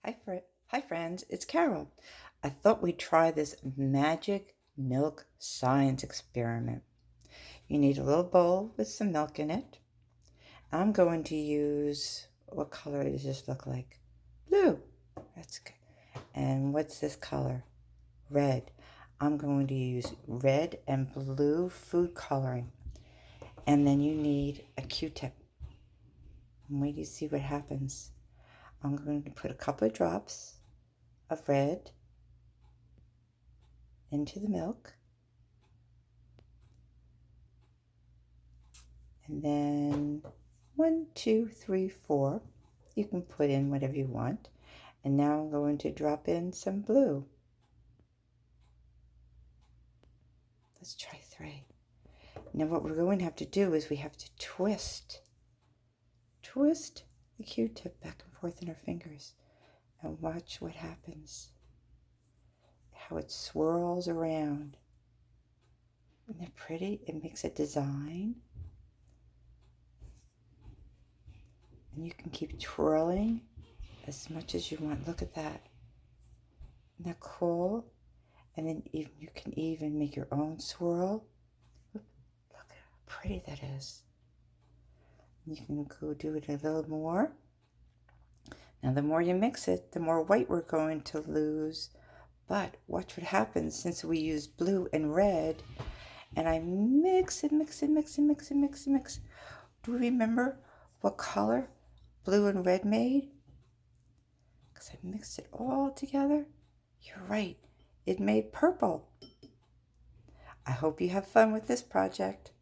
Hi friends, it's Carol. I thought we'd try this magic milk science experiment. You need a little bowl with some milk in it. I'm going to use, what color does this look like? Blue. That's good. And what's this color? Red. I'm going to use red and blue food coloring. And then you need a Q-tip. And wait to see what happens. I'm going to put a couple of drops of red into the milk. And then 1, 2, 3, 4. You can put in whatever you want. And now I'm going to drop in some blue. Let's try 3. Now what we're going to have to do is we have to twist the Q-tip back and forth in our fingers and watch what happens. How it swirls around. Isn't that pretty? It makes a design. And you can keep twirling as much as you want. Look at that. Isn't that cool? And then you can even make your own swirl. Look how pretty that is. You can go do it a little more. Now the more you mix it, the more white we're going to lose. But watch what happens since we use blue and red. And I mix it. Do you remember what color blue and red made? Because I mixed it all together. You're right. It made purple. I hope you have fun with this project.